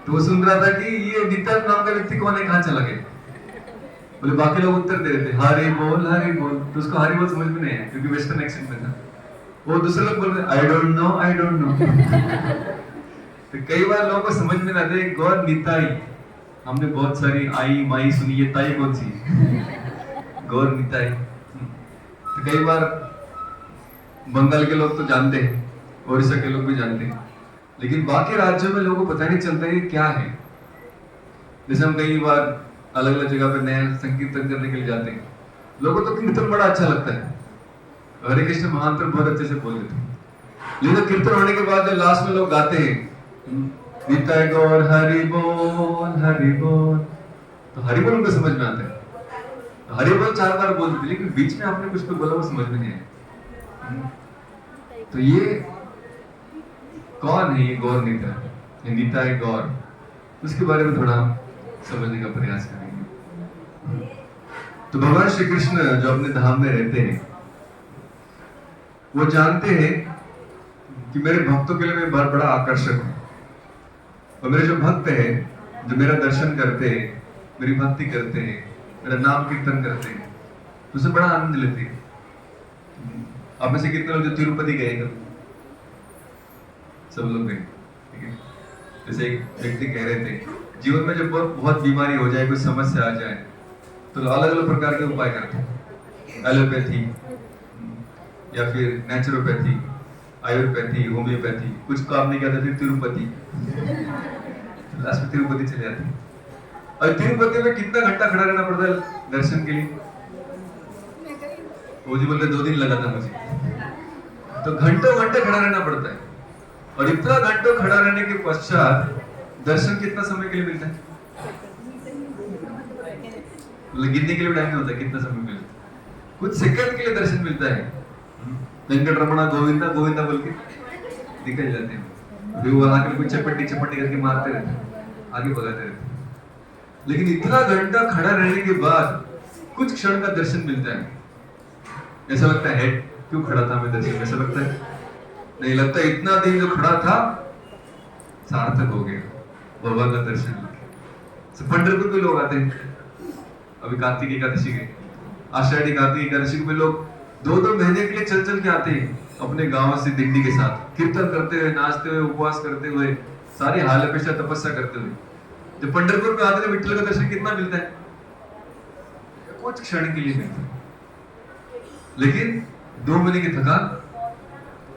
तो वो सुन रहा था कि ये नित्यानंद नाम का व्यक्ति कौन है, कहाँ चला गया। बोले बाकी लोग उत्तर दे रहे थे हरि बोल, तो उसको हरि बोल समझ में नहीं आया क्योंकि वेस्टर्न एक्सेंट में था। वो दूसरे लोग बोल रहे आई डोंट नो। तो कई बार लोगों को समझ में ना आते गौर निताई, हमने बहुत सारी आई माई सुनी, ये ताई कौन सी गौर निताई। तो कई बार बंगाल के लोग तो जानते हैं, ओडिशा के लोग भी जानते हैं, लेकिन बाकी राज्यों में लोगों को पता नहीं चलता ये क्या है। जैसे हम कई बार अलग अलग जगह पे नया संकीर्तन करने के लिए जाते हैं, लोगों को तो कीर्तन बड़ा अच्छा लगता है, हरे कृष्ण महामंत्र बहुत अच्छे से बोल देते हैं, लेकिन कीर्तन होने के बाद जब लास्ट में लोग गाते हैं निताय गौर हरि बोल, तो हरि बोल उनको समझ में आता है, हरि बोल 4 बार बोल देते, लेकिन बीच में आपने कुछ तो बोला वो समझ में नहीं आया। तो ये कौन है ये गौर निताय, ये निताय गौर, उसके बारे में थोड़ा समझने का प्रयास करेंगे। तो भगवान श्री कृष्ण जो अपने धाम में रहते हैं, वो जानते हैं कि मेरे भक्तों के लिए मैं बहुत बड़ा आकर्षक हूं, और मेरे जो भक्त हैं जो मेरा दर्शन करते हैं, मेरी भक्ति करते हैं, मेरा नाम कीर्तन करते हैं, तो उसे बड़ा आनंद लेते हैं। आप में से कितने लोग जो तिरुपति गए हैं? सब लोग गए, ठीक है। जैसे एक व्यक्ति कह रहे थे जीवन में जब बहुत बीमारी हो जाए, कोई समस्या आ जाए, तो अलग अलग प्रकार के उपाय करते हैं, एलोपैथी या फिर नेचुरोपैथी, आयुर्वेदी, होम्योपैथी, कुछ काम नहीं किया था फिर तिरुपति, लास्ट में तिरुपति चले जाते हैं। और तिरुपति में कितना घंटा खड़ा रहना पड़ता है दर्शन के लिए? वो जी बोलते 2 दिन लगा था मुझे, तो घंटों घंटे खड़ा रहना पड़ता है, और इतना घंटों खड़ा रहने के पश्चात दर्शन कितना समय के लिए मिलता है? गिनने के लिए टाइम नहीं होता कितना समय मिलता है, कुछ सेकंड के लिए दर्शन मिलता है। वेंकट रमणा गोविंदा गोविंदा बोल के निकल जाते हैं, फिर वो आकर कुछ चपट्टी करके मारते रहते हैं, आगे भगाते रहते हैं। लेकिन इतना घंटा खड़ा रहने के बाद कुछ क्षण का दर्शन मिलता है, ऐसा लगता है क्यों खड़ा था मैं दर्शन, ऐसा लगता है नहीं लगता, इतना दिन जो खड़ा था सार्थक हो गया भगवान का दर्शन। पंढरपुर में लोग आते हैं, अभी कार्तिक एकादशी के, आषाढ़ी कार्तिक एकादशी में लोग 2-2 महीने के लिए चल के आते हैं अपने गांव से दिंडी के साथ, कीर्तन करते हुए, नाचते हुए, उपवास करते हुए, सारी हाल अपेक्षा तपस्या करते हुए। जब पंढरपुर में आते हैं विठल का दर्शन कितना मिलता है? कुछ क्षण के लिए मिलता है, लेकिन 2 महीने की थकान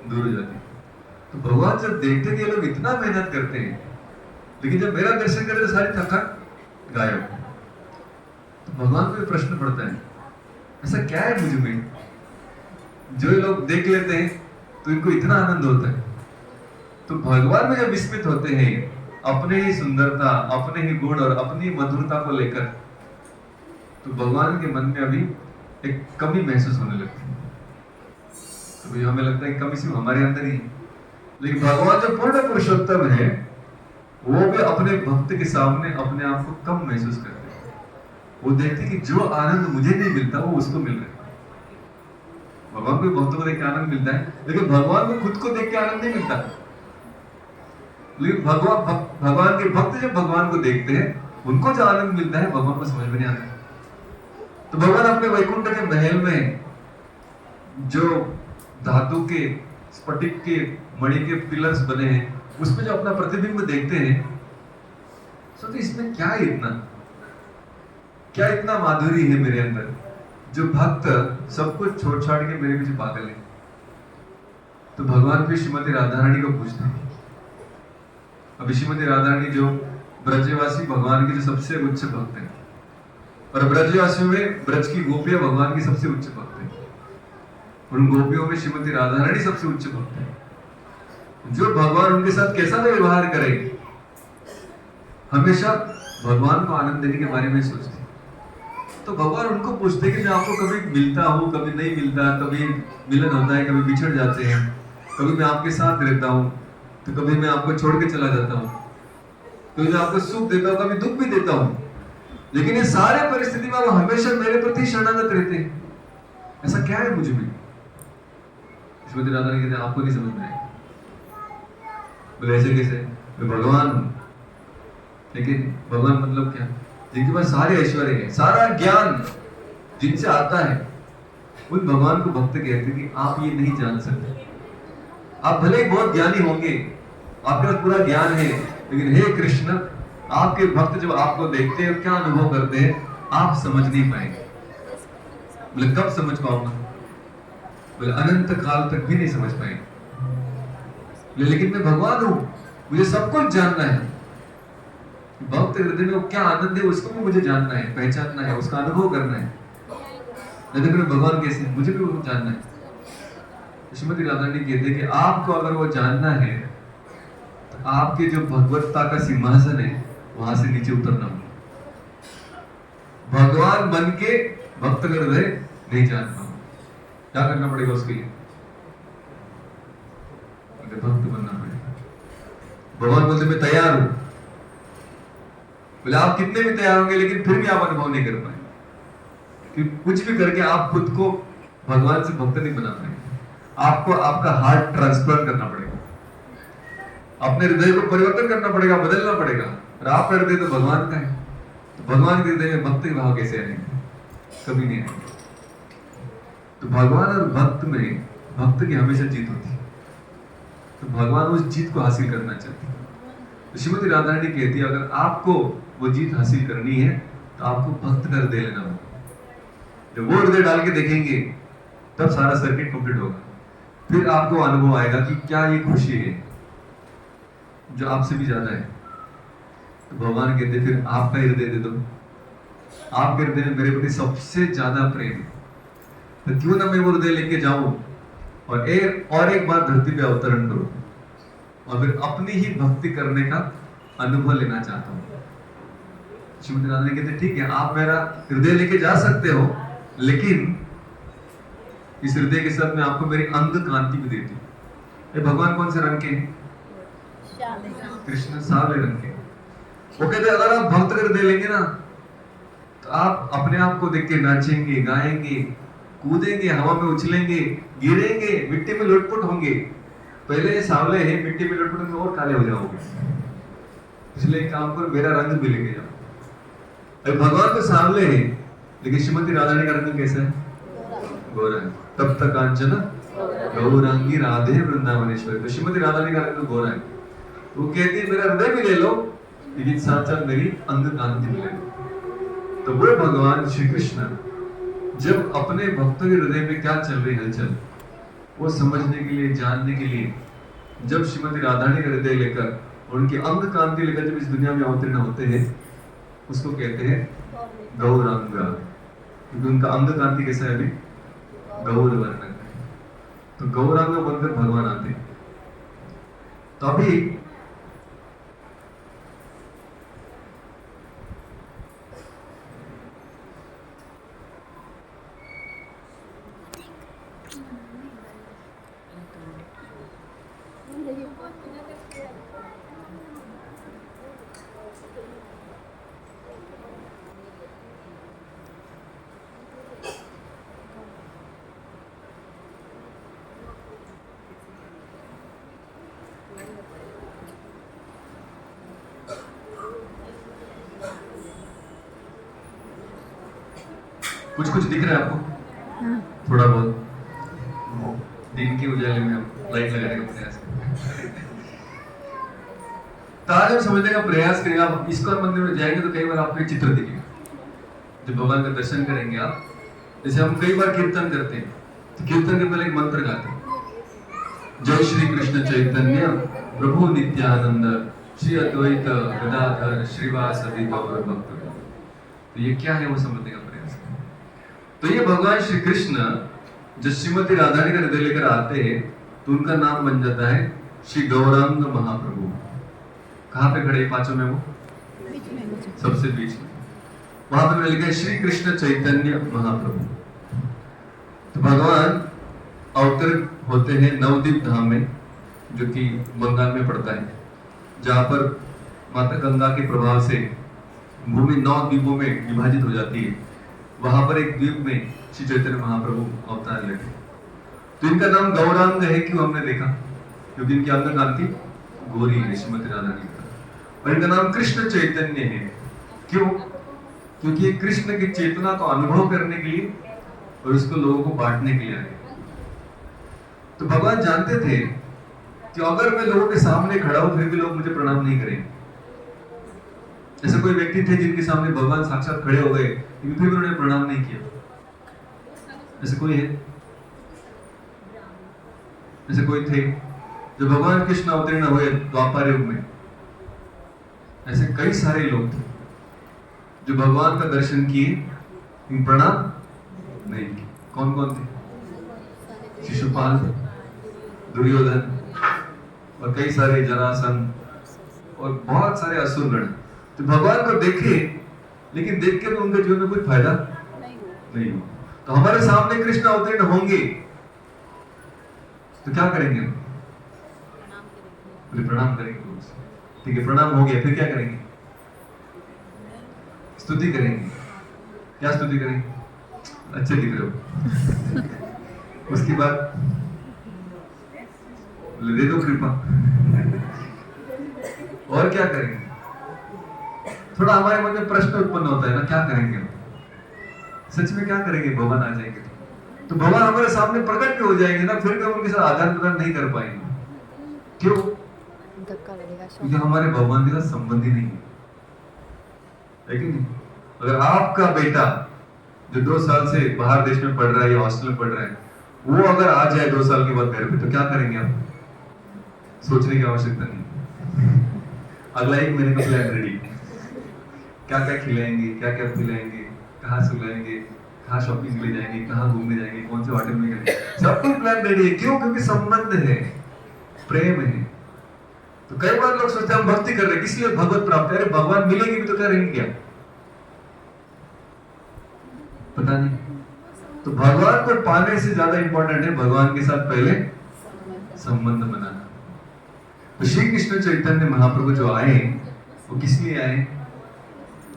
दूर हो जाती है। तो भगवान जब देखते हैं कि ये लोग इतना मेहनत करते हैं, लेकिन जब मेरा दर्शन करते तो सारी थकान गायब। तो भगवान को प्रश्न पड़ता है ऐसा क्या है मुझ में जो ये लोग देख लेते हैं तो इनको इतना आनंद होता है। तो भगवान में जब विस्मित होते हैं अपने ही सुंदरता, अपने ही गुण और अपनी मधुरता को लेकर, तो भगवान के मन में अभी एक कमी महसूस होने लगती है। तो हमें लगता है कमी सिर्फ हमारे अंदर ही है, लेकिन भगवान जो पूर्ण पुरुषोत्तम है वो भी अपने भक्त के सामने अपने आप को कम महसूस करते हैं। वो देखते कि जो आनंद मुझे नहीं मिलता वो उसको मिल रहा है। भगवान को भक्तों को देख के आनंद मिलता है, लेकिन भगवान को खुद को देख के आनंद नहीं मिलता। लेकिन भगवान के भक्त जब भगवान को देखते हैं उनको जो आनंद मिलता है भगवान को समझ में नहीं आता। तो भगवान अपने वैकुंठ के महल में जो धातु के, स्फटिक के, मणि के पिलर्स बने हैं, उसमें जो अपना प्रतिबिंब देखते हैं, सोचते इसमें क्या इतना माधुरी है मेरे अंदर, जो भक्त सब कुछ छोड़ छाड़ के मेरे पीछे पागल है। तो भगवान फिर श्रीमती राधा रानी को पूछते हैं। अभी श्रीमती राधा रानी जो ब्रजवासी भगवान की जो सबसे उच्च भक्त है, और ब्रजवासियों में ब्रज की गोपियां भगवान की सबसे उच्च भक्त है, उन गोपियों में श्रीमती राधा रानी सबसे उच्च भक्त है। जो भगवान उनके साथ कैसा भी व्यवहार करे, हमेशा भगवान को आनंद देने के बारे में सोचते। तो भगवान उनको पूछते कि मैं आपको कभी मिलता हूँ, कभी नहीं मिलता, कभी मिलन होता है, कभी बिछड़ जाते हैं, कभी मैं आपके साथ रहता हूँ, तो कभी मैं आपको छोड़ के चला जाता हूँ, कभी मैं आपको सुख देता हूँ, कभी दुख भी देता हूँ, लेकिन ये सारे परिस्थिति में आप हमेशा मेरे प्रति शरणागत रहते हैं, ऐसा क्या है मुझ में? श्रीमती राधा रानी कहते हैं आपको नहीं समझ में आएगा। बोले ऐसे कैसे? मैं भगवान हूँ, लेकिन भगवान मतलब क्या, जिनके पास सारे ऐश्वर्य है, सारा ज्ञान जिनसे आता है, उन भगवान को भक्त कहते हैं कि आप ये नहीं जान सकते। आप भले ही बहुत ज्ञानी होंगे, आपके पास पूरा ज्ञान है, लेकिन हे कृष्ण, आपके भक्त जब आपको देखते हैं क्या अनुभव करते हैं, आप समझ नहीं पाएंगे। बोले कब समझ पाऊंगा? बोले अनंत काल तक भी नहीं समझ पाएंगे। लेकिन मैं भगवान हूं, मुझे सब कुछ जानना है। भक्त हृदय में क्या आनंद है उसको भी मुझे जानना है, पहचानना है, उसका अनुभव करना है। नहीं तो भगवान कैसे, मुझे भी वो जानना है। श्रीमती राधा रानी कहते हैं कि आपको अगर वो जानना है तो आपके जो भगवत्ता का सिंहासन है वहां से नीचे उतरना होगा। भगवान बन के भक्त हृदय नहीं जान पाओ, क्या करना पड़ेगा उसके लिए? भक्त बनना पड़ेगा। भगवान बोलते मैं तैयार हूं। बोले आप कितने भी तैयार होंगे लेकिन फिर भी आप अनुभव नहीं कर पाए, क्योंकि कुछ भी करके आप खुद को भगवान से भक्त नहीं बना पाएंगे। आपको आपका हार्ट ट्रांसप्लांट करना पड़ेगा, अपने हृदय को परिवर्तन करना पड़ेगा, बदलना पड़ेगा। और आपका हृदय तो भगवान का है, तो भगवान के हृदय में भक्ति भाव कैसे आएंगे? कभी नहीं आएंगे। तो भगवान और भक्त में भक्त की हमेशा जीत होती है, तो भगवान उस जीत को हासिल करना चाहते हैं। तो श्रीमती राधा रानी कहती है अगर आपको वो जीत हासिल करनी है तो आपको भक्त का हृदय लेना होगा। जब वो हृदय डाल के देखेंगे तब सारा सर्किट कंप्लीट होगा। फिर आपको अनुभव आएगा कि क्या ये खुशी है जो आपसे भी ज्यादा है। तो भगवान कहते फिर आपका हृदय दे दो, आपके हृदय में मेरे प्रति सबसे ज्यादा प्रेम है, तो क्यों ना मैं वो हृदय लेके जाऊं और एक बार धरती पे अवतरण करूं और फिर अपनी ही भक्ति करने का अनुभव लेना चाहता हूं। श्रीमती राधा रानी कहते ठीक है, आप मेरा हृदय लेके जा सकते हो, लेकिन इस हृदय के साथ मैं आपको मेरी अंग कांति भी देती हूँ। ये भगवान कौन से रंग के? कृष्ण सावले रंग के। वो कहते अगर आप भक्त हृदय लेंगे ना तो आप अपने आप को देख के नाचेंगे, गाएंगे, कूदेंगे, हवा में उछलेंगे, गिरेंगे, मिट्टी में लुटपुट होंगे। पहले सांवले हैं, मिट्टी में लुटपुट होंगे और काले हो जाओगे। इसलिए काम करो, मेरा रंग भी लेके जाओ। भगवान तो सांवले हैं, लेकिन श्रीमती राधा रानी का रंग कैसा है? गोरा है। तब तक कांचन गौरांगी राधे वृंदावनेश्वरी। तो श्रीमती राधा रानी का रंग गोरा है। वो कहती है मेरा हृदय भी ले लो, लेकिन साथ साथ मेरी अंग कांति भी ले लो। तो वो भगवान श्री कृष्ण जब अपने भक्तों के हृदय में क्या चल रही हलचल वो समझने के लिए, जानने के लिए, जब श्रीमती राधा रानी का हृदय लेकर और उनकी अंग कांति लेकर जब इस दुनिया में अवतीर्ण होते हैं, उसको कहते हैं गौरांग। क्योंकि उनका अंग कांति कैसा है? अभी गौर वर्ण। तो गौरांग बनकर भगवान आते। तो अभी कुछ कुछ दिख रहा है आपको? हाँ। थोड़ा बहुत दिन के उजाले में हम लाइट लगाने का प्रयास करें। तारे समझने का प्रयास करेंगे। आप इस्कॉन मंदिर में जाएंगे तो कई बार आपको एक चित्र दिखेगा। जब भगवान का दर्शन करेंगे आप, जैसे हम कई बार कीर्तन करते हैं तो कीर्तन के पहले एक मंत्र गाते हैं, जय श्री कृष्ण चैतन्य प्रभु नित्यानंद श्री अद्वैत गदाधर श्रीवासदि गौर भक्त। तो ये क्या है वो समझने का प्रयास करें। तो ये भगवान श्री कृष्ण जब श्रीमती राधा रानी का हृदय लेकर आते हैं तो उनका नाम बन जाता है श्री गौरांग महाप्रभु। कहाँ पे खड़े पांचों में? वो सबसे बीच में। वहां पे लिखा है श्री कृष्ण चैतन्य महाप्रभु। तो भगवान अवतरित होते हैं नवद्वीप धाम में, जो कि बंगाल में पड़ता है, जहां पर माता गंगा के प्रभाव से भूमि 9 द्वीपों में विभाजित हो जाती है। वहां पर एक द्वीप में श्री चैतन्य महाप्रभु अवतार लेते। तो इनका नाम गौरांग है, क्यों हमने देखा? क्योंकि इनकी अंग कांति गोरी है श्रीमती राधा रानी का। और इनका नाम कृष्ण चैतन्य है। क्यों? क्योंकि ये कृष्ण की चेतना को अनुभव करने के लिए और उसको लोगों को बांटने के लिए आए। तो भगवान जानते थे कि अगर मैं लोगों के सामने खड़ा हूं फिर भी लोग मुझे प्रणाम नहीं करेंगे। ऐसे कोई व्यक्ति थे जिनके सामने भगवान साक्षात खड़े हो गए लेकिन फिर भी उन्होंने प्रणाम नहीं किया? ऐसे कोई है? ऐसे कोई थे जो भगवान कृष्ण अवतीर्ण हुए द्वापर युग में? ऐसे कई सारे लोग थे जो भगवान का दर्शन किए लेकिन प्रणाम नहीं किए। कौन कौन थे? शिशुपाल, दुर्योधन और कई सारे जरासंध और बहुत सारे असुरगण। तो भगवान को देखे लेकिन देख के तो उनके जीवन में कोई फायदा नहीं हुआ। तो हमारे सामने कृष्ण अवतीर्ण होंगे तो क्या करेंगे? प्रणाम करेंगे। ठीक है, प्रणाम हो गया, फिर क्या करेंगे? स्तुति करेंगे। क्या स्तुति करेंगे? अच्छे दिख रहे हो। उसके बाद दे दो कृपा। और क्या करेंगे? थोड़ा हमारे मन में प्रश्न उत्पन्न होता है ना, क्या करेंगे? सच में क्या करेंगे? भगवान आ जाएंगे तो भगवान हमारे सामने प्रकट भी हो जाएंगे ना, फिर भी हम उनके साथ आदान प्रदान नहीं कर पाएंगे। क्यों? क्योंकि हमारे भगवान के साथ संबंध ही नहीं है कि नहीं? अगर आपका बेटा जो 2 साल से बाहर देश में पढ़ रहा है या हॉस्टल में पढ़ रहा है, वो अगर आ जाए 2 साल के बाद घर पे, तो क्या करेंगे आप? सोचने की आवश्यकता नहीं। अगला 1 महीने का प्लान रेडी। क्या क्या खिलाएंगे, क्या क्या पिलाएंगे, कहाँ सुलाएंगे, कहाँ शॉपिंग के लिए जाएंगे, कहाँ घूमने जाएंगे, कौन से होटल में जाएंगे, सब कुछ प्लान रेडी है। क्यों? क्योंकि संबंध है, प्रेम है। तो कई बार लोग सोचते हैं हम भक्ति कर रहे हैं, किस लिए भगवत प्राप्त है? अरे भगवान मिलेंगे भी तो क्या रहेंगे क्या? पता नहीं। तो भगवान को पाने से ज्यादा इंपॉर्टेंट है भगवान के साथ पहले संबंध बनाना। तो श्री कृष्ण चैतन्य महाप्रभु जो आए वो किस लिए आए?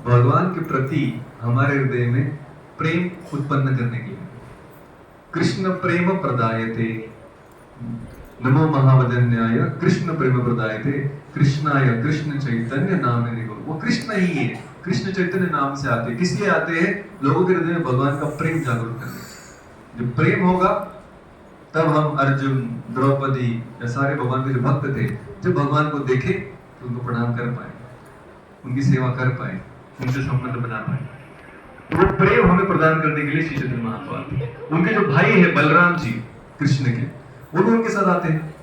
भगवान के प्रति हमारे हृदय में प्रेम उत्पन्न करने के लिए। कृष्ण प्रेम प्रदायते, नमो महावदन्याय कृष्ण प्रेम प्रदायते कृष्णाय कृष्ण चैतन्य नामे निगम। वो कृष्ण ही है, कृष्ण चैतन्य नाम से आते हैं। किस लिए आते हैं? लोगों के हृदय में भगवान का प्रेम जागरूक करने। जब प्रेम होगा तब हम अर्जुन, द्रौपदी या सारे भगवान के जो भक्त थे, जब भगवान को देखे तो उनको प्रणाम कर पाए, उनकी सेवा कर पाए, उनसे संबंध बना पाए। तो वो प्रेम हमें प्रदान करने के लिए श्री चैतन्य महाप्रभु आते हैं। उनके जो भाई है बलराम जी कृष्ण के, वो भी उनके साथ आते हैं।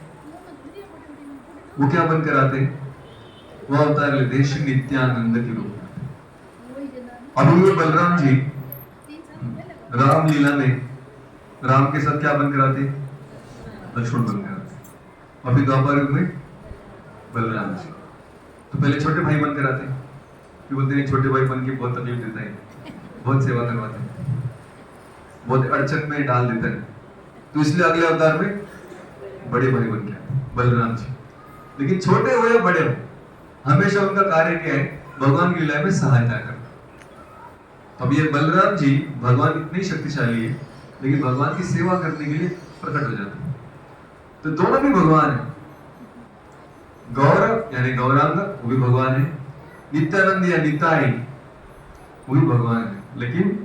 वो क्या बनकर आते हैं? वो अवतार लेते हैं श्री नित्यानंद के रूप में। अभी ये बलराम जी रामलीला में राम के साथ क्या बनकर आते? लक्ष्मण बनकर आते। और फिर द्वापर युग में बलराम जी। तो पहले छोटे भाई बनकर आते हैं, फिर बोलते हैं छोटे भाई बन के बहुत तकलीफ देता है, बहुत सेवा करवाते हैं, बहुत अड़चन में डाल देता है, तो इसलिए अगले अवतार में बड़े भाई बन के आते बलराम जी। लेकिन छोटे हो या बड़े हो, हमेशा उनका कार्य क्या है? भगवान की लीला में सहायता करना। अब ये बलराम जी भगवान इतने शक्तिशाली है लेकिन भगवान की सेवा करने के लिए प्रकट हो जाते हैं। तो दोनों भी भगवान है। गौरव यानी गौरांग वो भी भगवान है, नित्यानंद या निताई वो भी भगवान है, लेकिन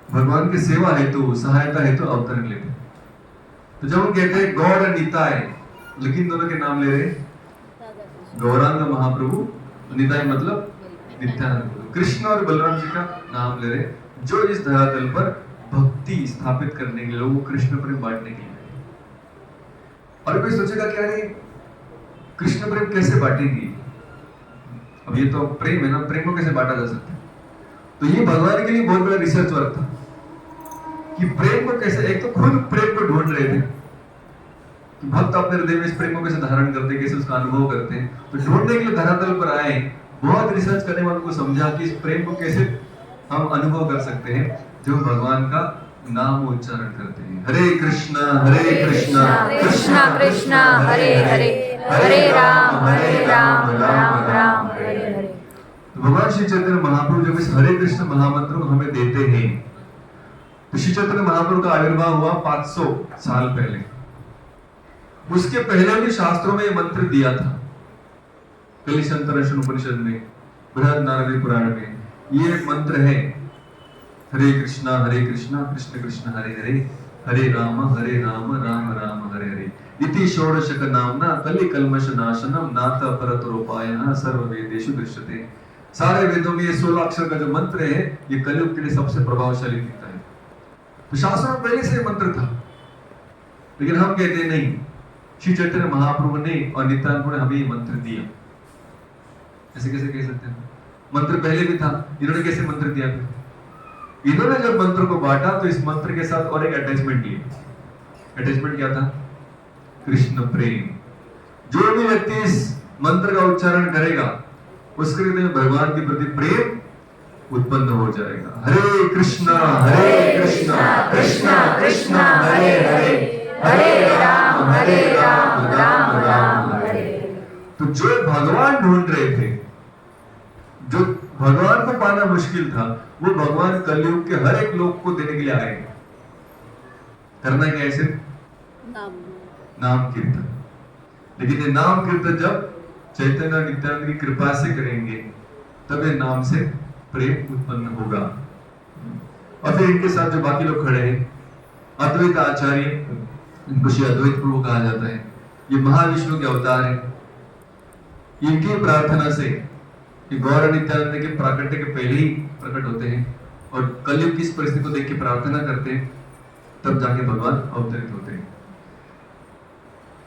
भगवान की सेवा हेतु, सहायता हेतु अवतरण लेते हैं। तो जब हम कहते हैं गौर निताय, लेकिन दोनों के नाम ले रहे गौरांग महाप्रभु, निताई मतलब नित्यानंद। कृष्ण और बलराम जी का नाम ले रहे जो इस धरातल पर भक्ति स्थापित करने के लिए, लोगों को कृष्ण प्रेम बांटने के लिए। और कोई सोचेगा क्या है कृष्ण प्रेम कैसे बांटेंगे? अब ये तो प्रेम है ना, प्रेम को कैसे बांटा जा सकता है? तो ये भगवान के लिए बहुत बड़ा रिसर्च वर्क था कि प्रेम को कैसे, एक तो खुद प्रेम को ढूंढ रहे थे कि भक्त अपने हृदय में इस प्रेम को कैसे धारण करते हैं, कैसे उसका अनुभव करते हैं। तो ढूंढने के लिए धरातल पर आए, बहुत रिसर्च करने वालों को समझा कि इस प्रेम को कैसे हम अनुभव कर सकते हैं जो भगवान का नाम उच्चारण करते हैं। हरे कृष्णा कृष्णा कृष्णा हरे हरे, हरे राम राम राम हरे हरे। तो भगवान श्री चैतन्य महाप्रभु जब इस हरे कृष्ण महामंत्र को हमें देते हैं, तो श्री चैतन्य महाप्रभु का आविर्भाव हुआ 500 साल पहले। उसके पहले भी शास्त्रों में ये मंत्र दिया था कलिशंतरशन उपनिषद में, बृहद नारदी पुराण में ये मंत्र है, हरे कृष्णा कृष्ण कृष्ण हरे हरे, हरे राम राम राम हरे हरे, इति षोडशक नामना कलि कल्मष नाशनम नाथ परतरोपायः सर्व वेदेषु दृश्यते। सारे वेदों में ये 16 अक्षर का जो मंत्र है, ये कलयुग के लिए सबसे प्रभावशाली दिखता है। तो शास्त्रों में पहले से ये मंत्र था, लेकिन हम कहते हैं नहीं, श्री चैतन्य महाप्रभु ने और नित्यानंद ने हमें ये मंत्र दिया। ऐसे कैसे कह सकते हैं? मंत्र पहले भी था, इन्होंने कैसे मंत्र दिया? इन्होंने जब मंत्र को बांटा तो इस मंत्र के साथ और एक अटैचमेंट लिया। अटैचमेंट क्या था? कृष्ण प्रेम। जो भी व्यक्ति इस मंत्र का उच्चारण करेगा उसके हृदय में भगवान के प्रति प्रेम उत्पन्न हो जाएगा। हरे कृष्णा कृष्ण कृष्ण हरे हरे, हरे राम राम राम हरे। तो जो भगवान ढूंढ रहे थे, जो भगवान को पाना मुश्किल था, वो भगवान कलयुग के हर एक लोग को देने के लिए आए। करना क्या है? सिर्फ नाम कीर्तन। लेकिन ये नाम कीर्तन जब चैतन्य नित्यानंद की कृपा से करेंगे तब ये नाम से प्रेम उत्पन्न होगा। और फिर इनके साथ जो बाकी लोग खड़े हैं, अद्वैत आचार्य, इनको श्री अद्वैत प्रभु कहा जाता है, ये महाविष्णु के अवतार है। इनकी प्रार्थना से गौर नित्यानंद के प्राकट्य के पहले ही प्रकट होते हैं और कलयुग की इस परिस्थिति को देख के प्रार्थना करते हैं, तब जाके भगवान अवतरित होते हैं।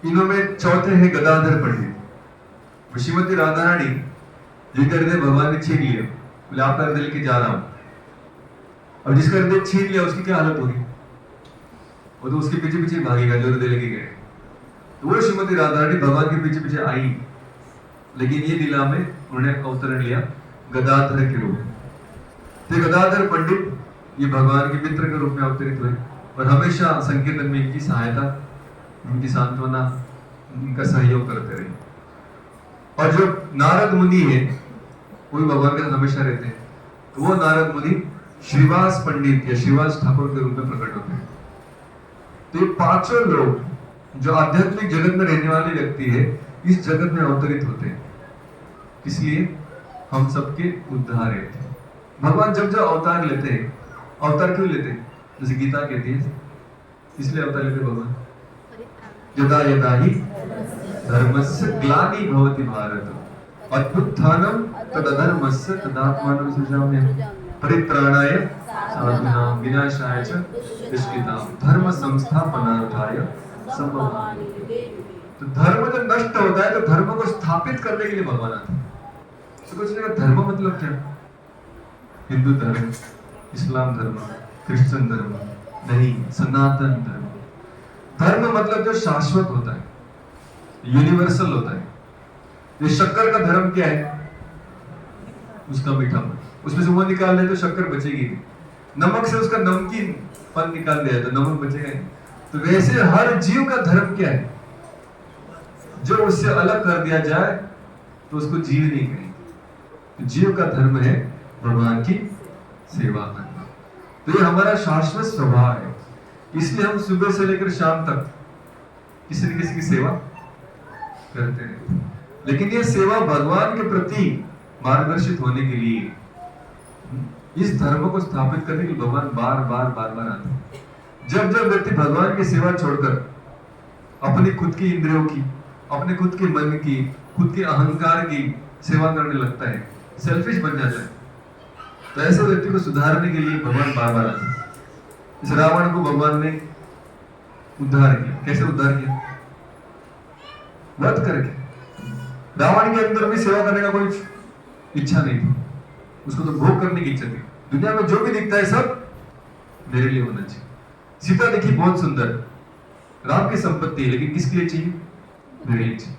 इनमें चौथे हैं गदाधर पंडित। श्रीमती राधा रानी ये हृदय भगवान ने छीन लिया, बोले आपका हृदय लेके जा रहा हूं। अब जिसका हृदय छीन लिया उसकी क्या हालत होगी? वो तो उसके पीछे पीछे भागेगा जो हृदय लेके गए। तो वो श्रीमती राधा रानी भगवान के पीछे पीछे आई, लेकिन ये लीला में उन्होंने अवतरण लिया गदाधर के रूप में। तो गदाधर पंडित ये भगवान के मित्र के रूप में अवतरित हुए और हमेशा संकीर्तन में इनकी सहायता, इनकी सांत्वना, इनका सहयोग करते रहे। और जो नारद मुनि है वो भी भगवान के साथ हमेशा रहते हैं। तो वो नारद मुनि श्रीवास पंडित या श्रीवास ठाकुर के रूप में प्रकट होते हैं। तो ये पांचों लोग जो आध्यात्मिक जगत में रहने वाले व्यक्ति है, इस जगत में अवतरित होते हैं। इसलिए हम सबके उद्धार हेतु भगवान जब जब अवतार लेते हैं, अवतार क्यों लेते हैं? जैसे गीता कहती है, इसलिए अवतार लेते भगवान, यदा यदा ही धर्मस्य ग्लानि भवति भारत अभ्युत्थानम तदधर्मस्य तदात्मानं सृजाम्यहम् परित्राणाय साधूनां विनाशाय च दुष्कृतां धर्म संस्थापनार्थाय संभवामि। तो धर्म जब नष्ट होता है तो धर्म को स्थापित करने के लिए भगवान आते हैं। तो कुछ नहीं, धर्म मतलब क्या? हिंदू धर्म, इस्लाम धर्म, क्रिश्चियन धर्म नहीं, सनातन धर्म। धर्म मतलब जो शाश्वत होता है, यूनिवर्सल होता है। ये शक्कर का धर्म क्या है? उसका मीठापन, उसमें से वो निकाल ले तो शक्कर बचेगी नहीं। नमक से उसका नमकीन पन निकाल दिया तो नमक बचेगा नहीं। तो वैसे हर जीव का धर्म क्या है? जो उससे अलग कर दिया जाए तो उसको जीव नहीं कहेंगे। तो जीव का धर्म है भगवान की सेवा करना। तो ये हमारा शाश्वत स्वभाव है। इसलिए हम सुबह से लेकर शाम तक किसी न किसी की सेवा करते हैं। लेकिन ये सेवा भगवान के प्रति मार्गदर्शित होने के लिए, इस धर्म को स्थापित करने के लिए भगवान बार बार आते हैं। जब जब व्यक्ति भगवान की सेवा छोड़कर अपनी खुद की इंद्रियों की, अपने खुद के मन की, खुद के अहंकार की सेवा करने लगता है, सेल्फिश बन जाता है, तो ऐसे व्यक्ति को सुधारने के लिए भगवान बार बार आते हैं। इस रावण को भगवान ने उद्धार किया। कैसे उद्धार किया? वध करके। रावण के अंदर भी सेवा करने का कोई इच्छा नहीं थी, उसको तो भोग करने की इच्छा थी। दुनिया में जो भी दिखता है सब मेरे लिए होना चाहिए। सीता देखी बहुत सुंदर, राम की संपत्ति है, लेकिन किसके लिए चाहिए? मेरे लिए चाहिए।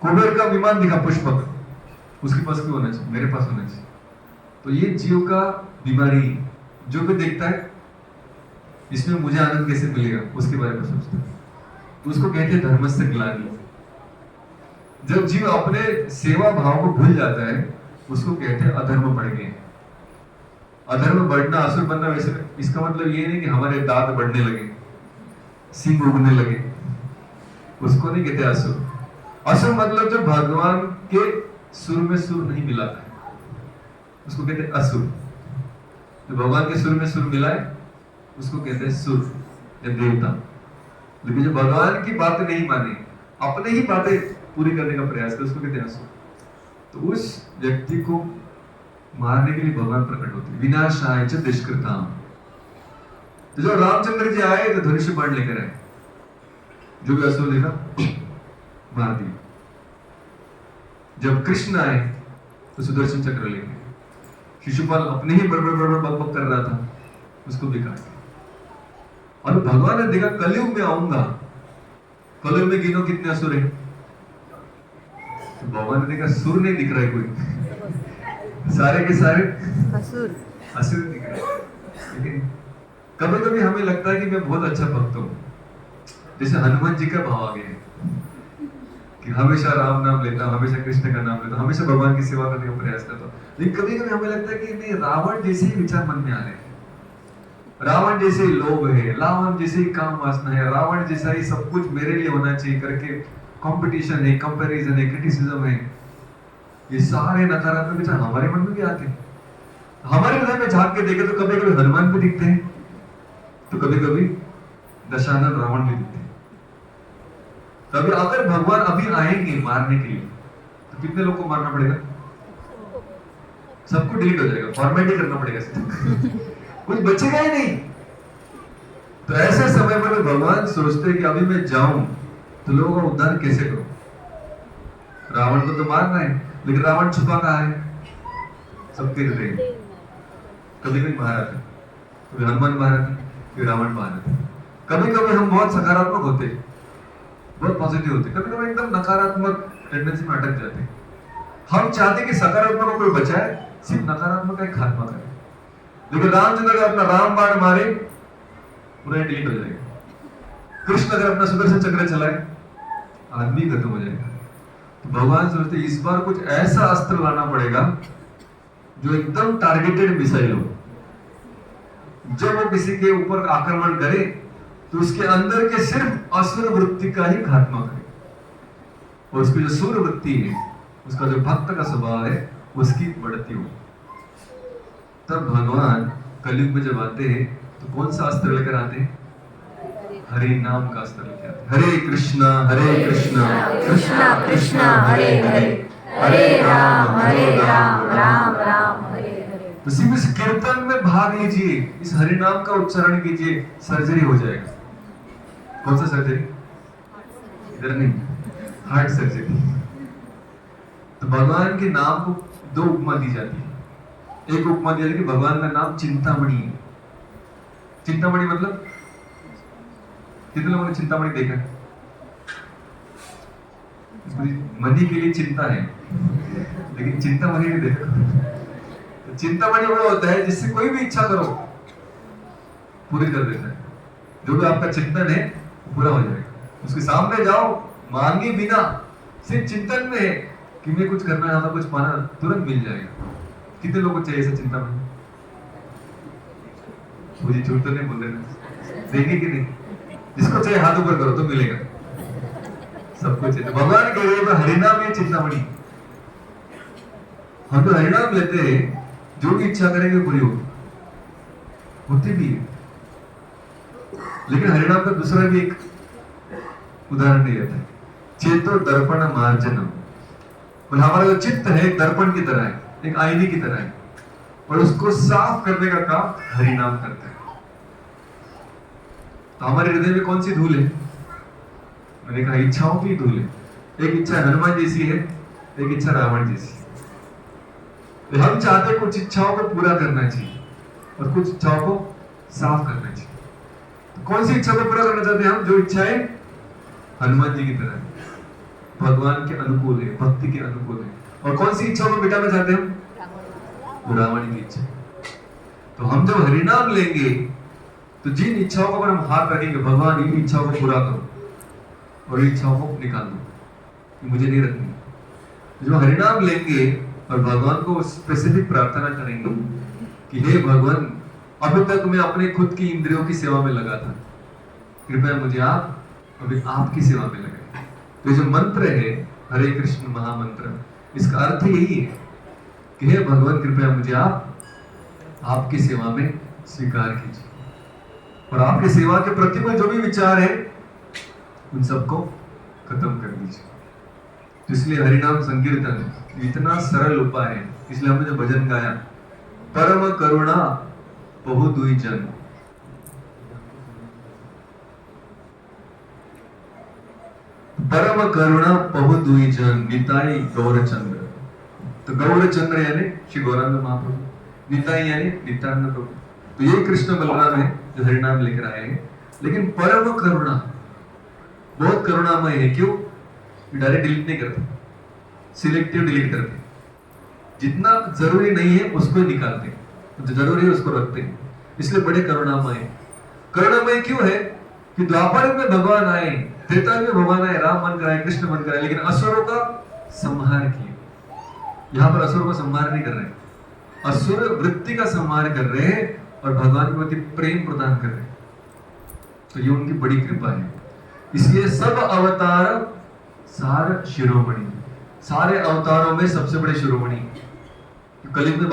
कुबेर का विमान दिखा पुष्पक, उसके पास क्यों होना चाहिए? मेरे पास होना चाहिए। तो ये जीव का बीमारी, जो भी देखता है इसमें मुझे आनंद कैसे मिलेगा उसके बारे में सोचता है, तो उसको कहते हैं धर्मस्य ग्लानि। जब जीव अपने सेवा भाव को भूल जाता है उसको कहते हैं अधर्म बढ़ गए। अधर्म बढ़ना, असुर बनना, वैसे इसका मतलब ये नहीं कि हमारे दांत बढ़ने लगे, सींग उगने लगे, उसको नहीं कहते असुर। असुर मतलब जो भगवान के सुर में सुर नहीं मिलाता है, उसको कहते हैं असुर। जो भगवान के सुर में सुर मिलाए उसको कहते हैं सुर या देवता। लेकिन जो भगवान की बातें नहीं माने, अपने ही बातें पूरी करने का प्रयास करे, उसको कहते हैं असुर। तो उस व्यक्ति को मारने के लिए भगवान प्रकट होते हैं। विनाशाय च दुष्कृताम। तो जब रामचंद्र जी आए तो धनुष बाण लेकर आए, जो भी असुर देखा मार दिया। जब कृष्ण आए तो सुदर्शन चक्र लेके, शिशुपाल अपने ही बड़बड़ बड़बड़ बकबक कर रहा था, उसको भी काट दिया। और भगवान ने देखा कलयुग में आऊंगा, कलयुग में गिनो कितने असुर हैं। तो भगवान ने देखा सुर नहीं दिख रहा है कोई, सारे के सारे असुर दिख रहे हैं। लेकिन कभी कभी हमें लगता है कि मैं बहुत अच्छा भक्त हूँ, जैसे हनुमान जी का भाव आ गया है कि हमेशा राम नाम लेता हूँ, हमेशा कृष्ण का नाम लेता हूँ, हमेशा भगवान की सेवा करने का प्रयास करता हूँ। लेकिन कभी कभी हमें लगता है कि नहीं, रावण जैसे ही विचार मन में आ रहे हैं, रावण जैसे ही लोभ है, रावण जैसे ही काम वासना है, रावण जैसा ही सब कुछ मेरे लिए होना चाहिए करके कंपटीशन है, कंपैरिजन है, क्रिटिसिज्म है। ये सारे नकारात्मक विचार हमारे मन में भी आते हैं। हमारे हृदय में झांक के देखे तो कभी कभी हनुमान भी दिखते हैं, तो कभी कभी दशानन रावण भी दिखते हैं। तभी अगर भगवान अभी आएंगे मारने के लिए तो कितने लोग को मारना पड़ेगा? सबको डिलीट हो जाएगा, फॉर्मेट करना पड़ेगा, कुछ बचेगा ही नहीं। तो ऐसे समय पर भगवान सोचते हैं कि अभी मैं जाऊं तो लोगों का उद्धार कैसे करूं? रावण को तो मारना है, लेकिन रावण छुपा कहां है? सबके हृदय। कभी कभी महाराज, कभी हनुमान महाराज, कभी रावण महाराज। कभी कभी हम बहुत सकारात्मक होते, बहुत पॉजिटिव होते, कभी कभी एकदम नकारात्मक टेंडेंसी में अटक जाते। हम चाहते कि सकारात्मक को कोई बचाए, सिर्फ नकारात्मक का खात्मा करे। लेकिन रामचंद्र अगर अपना राम बाण मारे पूरा डिलीट हो जाएगा। कृष्ण अगर अपना सुदर्शन चक्र चलाए आदमी खत्म हो जाएगा। तो भगवान सोचते इस बार कुछ ऐसा अस्त्र लाना पड़ेगा जो एकदम टारगेटेड मिसाइल हो। जब वो किसी के ऊपर आक्रमण करे तो उसके अंदर के सिर्फ असुर वृत्ति का ही खात्मा करे, और उसकी जो सुर वृत्ति है, उसका जो भक्त का स्वभाव है, उसकी बढ़ती हो। तब भगवान कलयुग में जब आते हैं तो कौन सा अस्त्र लेकर आते हैं? हरे नाम का अस्त्र लेकर आते हैं। हरे कृष्णा कृष्णा कृष्णा हरे हरे, हरे राम राम राम हरे हरे। तो सिर्फ इस कीर्तन में भाग लीजिए, इस हरि नाम का उच्चारण कीजिए, सर्जरी हो जाएगा। कौन सा सर्जरी? इधर नहीं, हार्ट सर्जरी। तो भगवान के नाम को दो उपमा दी जाती है। एक उपमा दिया कि भगवान का नाम चिंतामणि है। चिंतामणि मतलब कितने लोगों ने चिंतामणि देखा है? मनी के लिए चिंता है, लेकिन चिंतामणि नहीं देखा। तो चिंतामणि वो होता है जिससे कोई भी इच्छा करो पूरी कर देता है। जो भी आपका चिंतन है पूरा हो जाएगा। उसके सामने जाओ, मांगे बिना, सिर्फ चिंतन में है कि मैं कुछ करना चाहता, कुछ पाना, तुरंत मिल जाएगा। कितने लोगों को चाहिए ऐसा चिंतामणि? मुझे झूठ तो नहीं बोल रहे, देंगे कि नहीं? जिसको चाहिए हाथ ऊपर करो तो मिलेगा, सबको चाहिए। तो भगवान कह रहे हैं हरिनाम है चिंतामणि। हम तो हरिनाम लेते हैं, जो भी इच्छा करेंगे पूरी होती भी है। लेकिन हरिनाम का दूसरा भी एक उदाहरण दिया जाता है, चेतो दर्पण मार्जनम। और हमारा जो चित्त है एक दर्पण की तरह है, एक आईने की तरह है, और उसको साफ करने का काम हरिनाम करता है। तो हमारे हृदय में कौन सी धूल है? मैंने कहा इच्छाओं की धूल है। एक इच्छा हनुमान जैसी है, एक इच्छा रावण जैसी है। तो हम चाहते हैं कुछ इच्छाओं को पूरा करना चाहिए और कुछ इच्छाओं को साफ करना चाहिए। तो कौन सी इच्छा को पूरा करना चाहते हैं हम? जो इच्छाएं हनुमान जी की तरह है, भगवान के अनुकूल है, भक्ति के अनुकूल है। और कौन सी इच्छा को मिटाना चाहते हैं हम? रावण की इच्छा। तो हम जब हरिनाम लेंगे तो जिन इच्छाओं पर हम हाथ रखेंगे, भगवान इन इच्छाओं को पूरा करो और इन इच्छाओं को निकाल दो, मुझे नहीं रखनी। जो हरिनाम लेंगे और भगवान को स्पेसिफिक प्रार्थना करेंगे कि हे भगवान, अभी तक मैं अपने खुद की इंद्रियों की सेवा में लगा था, कृपया मुझे आप अभी आपकी सेवा में लगाए। तो जो मंत्र है हरे कृष्ण महामंत्र, इसका अर्थ यही है कि हे भगवान, कृपया मुझे आप आपकी सेवा में स्वीकार कीजिए, और आपकी सेवा के प्रतिकूल जो भी विचार है उन सबको खत्म कर दीजिए। तो इसलिए हरिनाम संकीर्तन इतना सरल उपाय है। इसलिए हमने जो भजन गाया, परम करुणा बहु दुई जन, परम करुणा बहु दुई जन, निताई गौरचंद्र। तो गौरचंद्र यानी श्री गौरांग महाप्रभु, निताई यानी नित्यानंद प्रभु। तो ये कृष्ण बलराम है जो हरिनाम लेकर आए हैं। लेकिन परम करुणा, बहुत करुणामय है। क्यों? डायरेक्ट डिलीट नहीं करते, सिलेक्टिव डिलीट करते। जितना जरूरी नहीं है उसको निकालते, जो जरूरी है उसको रखते हैं। इसलिए बड़े करुणामय है। करुणामय क्यों है कि द्वापर में भगवान आए, त्रेता में भगवान आए, राम बनकर आए, कृष्ण बनकर आए, लेकिन असुरों का संहार किया। यहाँ पर असुरों का संहार नहीं कर रहे, असुर वृत्ति का संहार कर रहे हैं और भगवान के प्रति प्रेम प्रदान कर रहे हैं। तो ये उनकी बड़ी कृपा है। इसलिए सब अवतार सार शिरोमणि, सारे अवतारों में सबसे बड़े शिरोमणि। कलयुग में